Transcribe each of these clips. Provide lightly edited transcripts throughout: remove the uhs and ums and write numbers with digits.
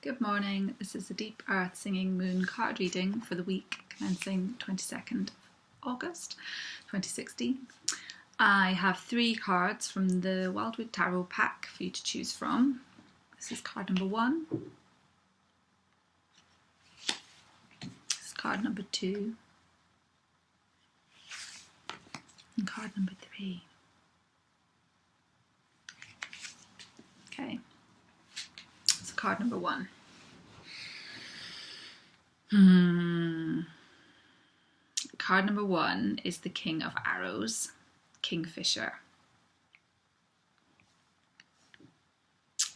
Good morning, this is the Deep Earth Singing Moon card reading for the week commencing 22nd of August 2016. I have 3 cards from the Wildwood Tarot pack for you to choose from. This is card number 1. This is card number 2. And card number 3. Okay. So card number 1. Card number 1 is the King of Arrows, Kingfisher.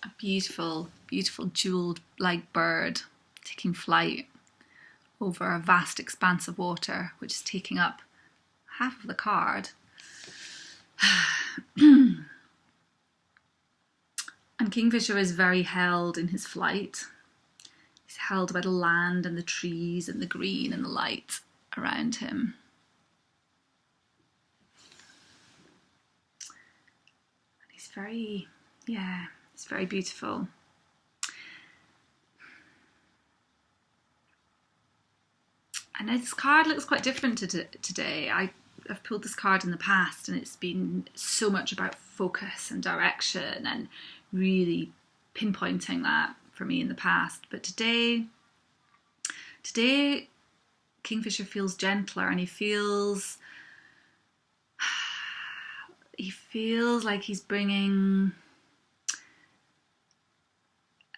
A beautiful, beautiful jeweled-like bird taking flight over a vast expanse of water, which is taking up half of the card. And Kingfisher is very held in his flight. He's held by the land and the trees and the green and the light around him. And he's very, it's very beautiful. I know this card looks quite different today. I've pulled this card in the past and it's been so much about focus and direction and really pinpointing that for me in the past. But today Kingfisher feels gentler and he feels like he's bringing,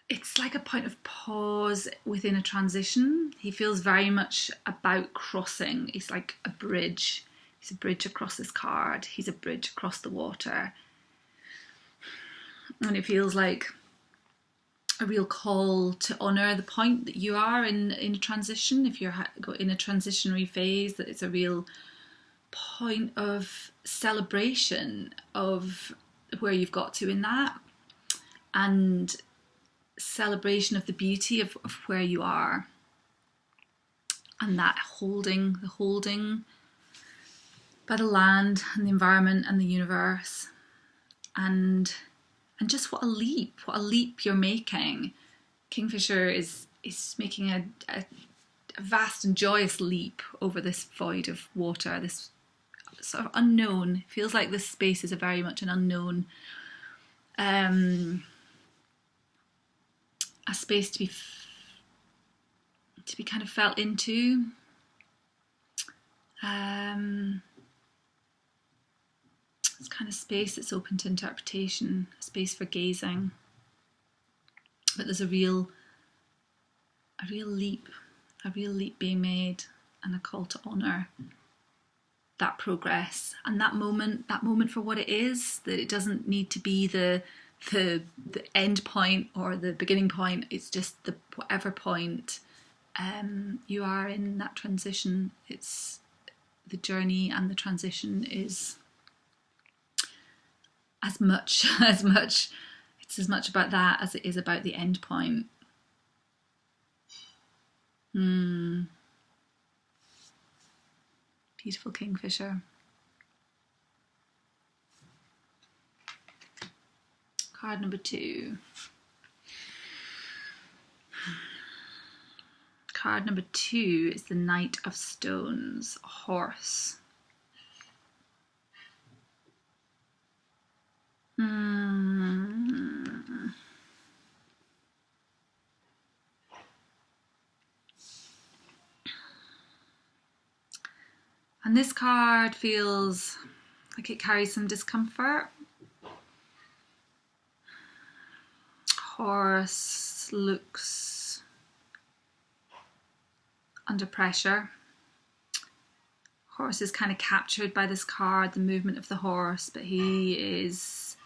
it's like a point of pause within a transition. He feels very much about crossing. He's like a bridge. He's a bridge across this card. He's a bridge across the water. And it feels like a real call to honour the point that you are in a transition. If you're in a transitionary phase, that it's a real point of celebration of where you've got to in that, and celebration of the beauty of where you are, and that holding by the land and the environment and the universe, and just what a leap you're making. Kingfisher is making a vast and joyous leap over this void of water, this sort of unknown. It feels like this space is very much an unknown, a space to be kind of felt into. It's kind of space that's open to interpretation, a space for gazing. But there's a real leap being made, and a call to honour that progress and that moment for what it is. That it doesn't need to be the end point or the beginning point. It's just the whatever point you are in that transition. It's the journey, and the transition is as much it's as much about that as it is about the end point. Beautiful Kingfisher. Card number 2. Card number 2 is the Knight of Stones, a horse. And this card feels like it carries some discomfort. Horse looks under pressure. Horse is kind of captured by this card, the movement of the horse, but he's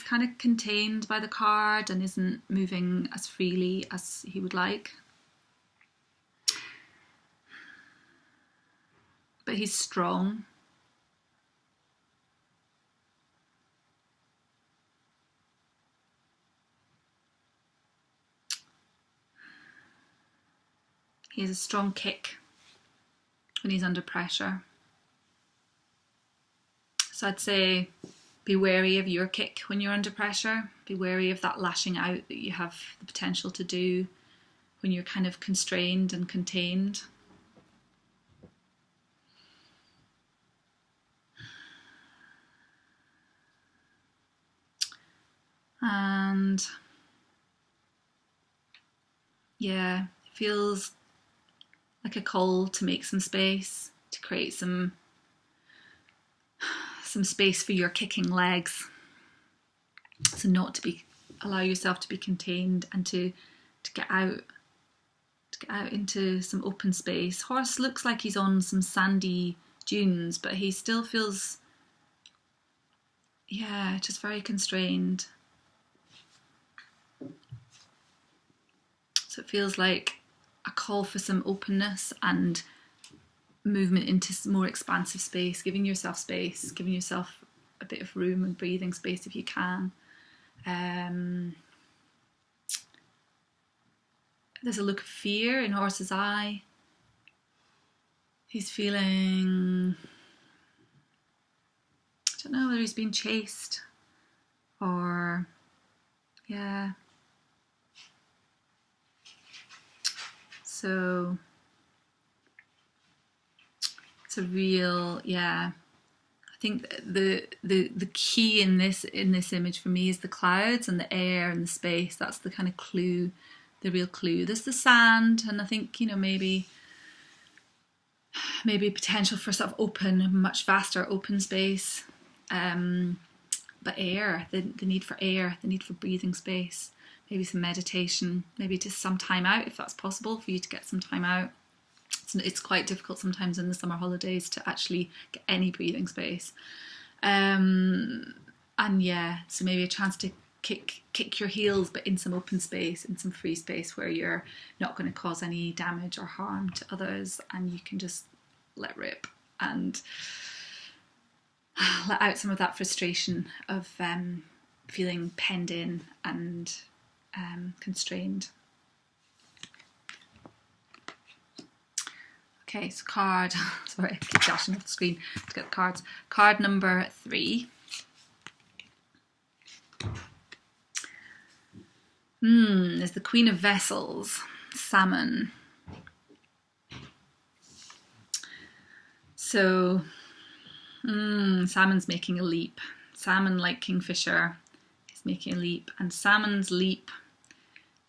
kind of contained by the card and isn't moving as freely as he would like. But he's strong. He has a strong kick when he's under pressure. So I'd say Be wary of your kick when you're under pressure. Be wary of that lashing out that you have the potential to do when you're kind of constrained and contained. And yeah, it feels like a call to make some space, to create some space for your kicking legs. So not to be, allow yourself to be contained and to get out into some open space. Horse looks like he's on some sandy dunes, but he still feels, yeah, just very constrained. So it feels like a call for some openness and movement into more expansive space, giving yourself space, giving yourself a bit of room and breathing space if you can. There's a look of fear in Horse's eye. He's feeling, I don't know whether he's being chased or, yeah. So it's a real, yeah. I think the key in this image for me is the clouds and the air and the space. That's the kind of clue, the real clue. There's the sand, and I think, you know, maybe potential for sort of open, much vaster open space. But air, the need for air, the need for breathing space, maybe some meditation, maybe just some time out if that's possible for you to get some time out. It's quite difficult sometimes in the summer holidays to actually get any breathing space. And yeah, so maybe a chance to kick your heels, but in some open space, in some free space where you're not going to cause any damage or harm to others, and you can just let rip and let out some of that frustration of feeling penned in and constrained. Okay, so card, sorry, I keep dashing off the screen to get the cards. Card number 3. Is the Queen of Vessels, Salmon. So, Salmon's making a leap. Salmon, like Kingfisher, is making a leap. And Salmon's leap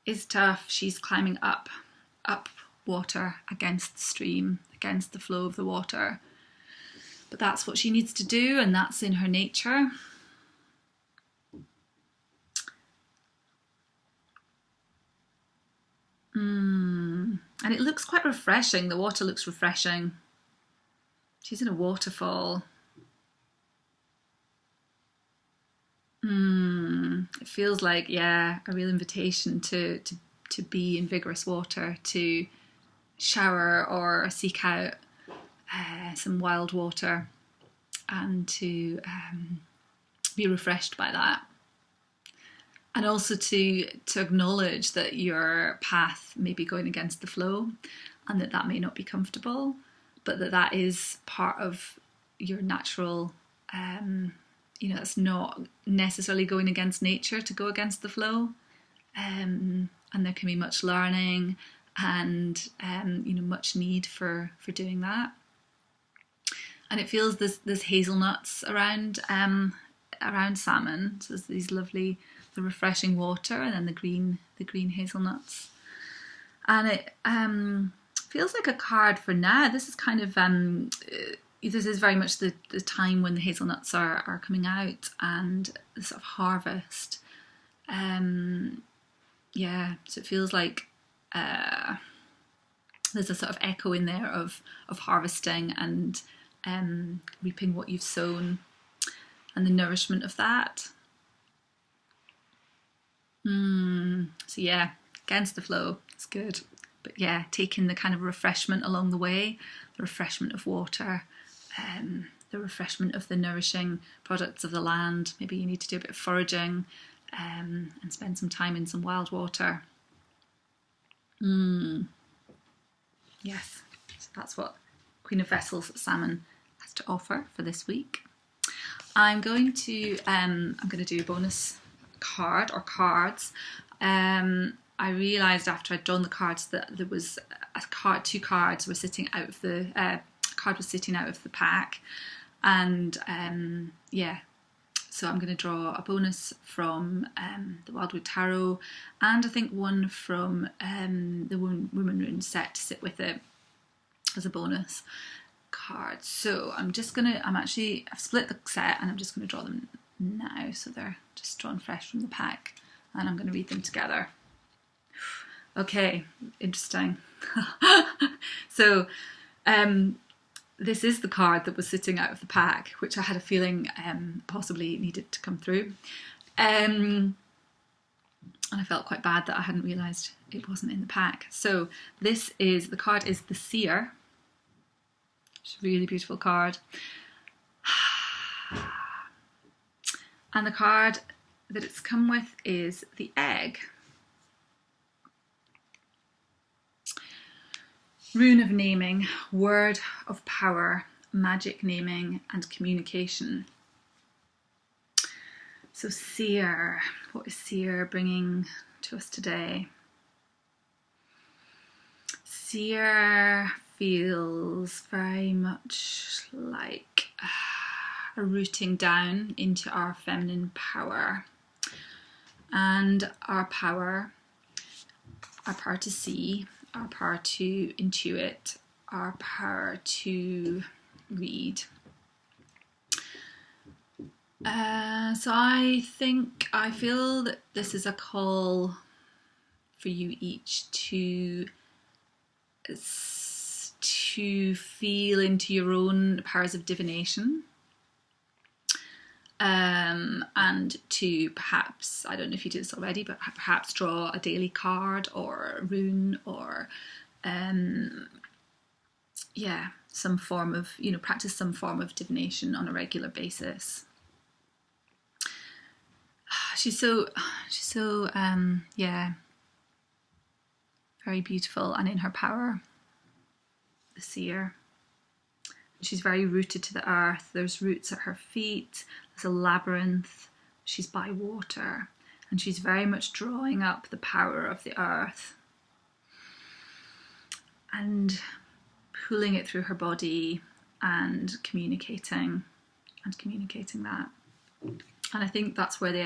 is tough. She's climbing up water against the stream, against the flow of the water. But that's what she needs to do, and that's in her nature. And it looks quite refreshing. The water looks refreshing. She's in a waterfall. It feels like, yeah, a real invitation to be in vigorous water, to shower or seek out some wild water, and to be refreshed by that. And also to acknowledge that your path may be going against the flow, and that may not be comfortable, but that is part of your natural, you know, it's not necessarily going against nature to go against the flow. And there can be much learning and, you know, much need for doing that. And it feels there's hazelnuts around Salmon. So there's these lovely, the refreshing water, and then the green hazelnuts. And it feels like a card for now. This is kind of this is very much the time when the hazelnuts are coming out, and the sort of harvest. Yeah, so it feels like there's a sort of echo in there of harvesting and reaping what you've sown, and the nourishment of that. So yeah, against the flow, it's good. But yeah, taking the kind of refreshment along the way, the refreshment of water, the refreshment of the nourishing products of the land. Maybe you need to do a bit of foraging and spend some time in some wild water. Yes, so that's what Queen of Vessels Salmon has to offer for this week. I'm going to do a bonus card or cards. I realised after I'd drawn the cards that there was two cards were sitting out of the card was sitting out of the pack, and yeah, so I'm going to draw a bonus from the Wildwood Tarot, and I think one from the Woman Rune set to sit with it as a bonus card. So I've split the set and I'm just going to draw them now, so they're just drawn fresh from the pack, and I'm going to read them together. Okay, interesting. So this is the card that was sitting out of the pack, which I had a feeling possibly needed to come through. And I felt quite bad that I hadn't realised it wasn't in the pack. So the card is the Seer. It's a really beautiful card. And the card that it's come with is the Egg. Rune of naming, word of power, magic naming and communication. So Seer, what is Seer bringing to us today? Seer feels very much like a rooting down into our feminine power, and our power to see, our power to intuit, our power to read. So I feel that this is a call for you each to feel into your own powers of divination, and to perhaps, I don't know if you do this already, but perhaps draw a daily card or a rune, or some form of, practice some form of divination on a regular basis. She's so very beautiful and in her power, the Seer. She's very rooted to the earth. There's roots at her feet. There's a labyrinth. She's by water, and she's very much drawing up the power of the earth and pulling it through her body and communicating that. And I think that's where the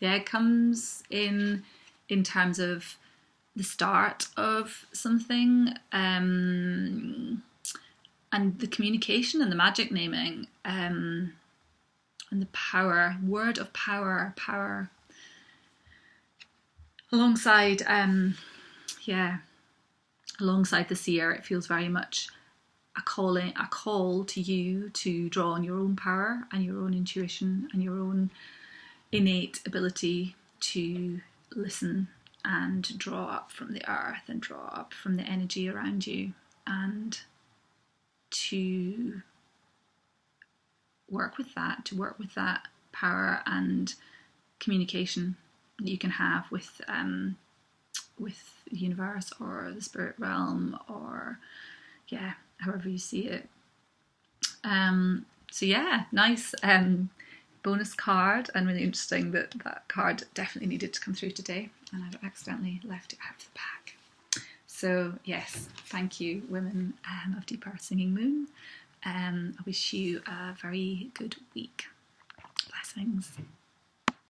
egg comes in terms of the start of something, and the communication and the magic naming, and the power, word of power, alongside alongside the Seer. It feels very much a call to you to draw on your own power and your own intuition and your own innate ability to listen and draw up from the earth and draw up from the energy around you, and to work with that power and communication that you can have with the universe or the spirit realm, or however you see it. So yeah, nice bonus card, and really interesting that card definitely needed to come through today, and I've accidentally left it out of the pack. So yes, thank you, women of Deep Earth Singing Moon. I wish you a very good week. Blessings.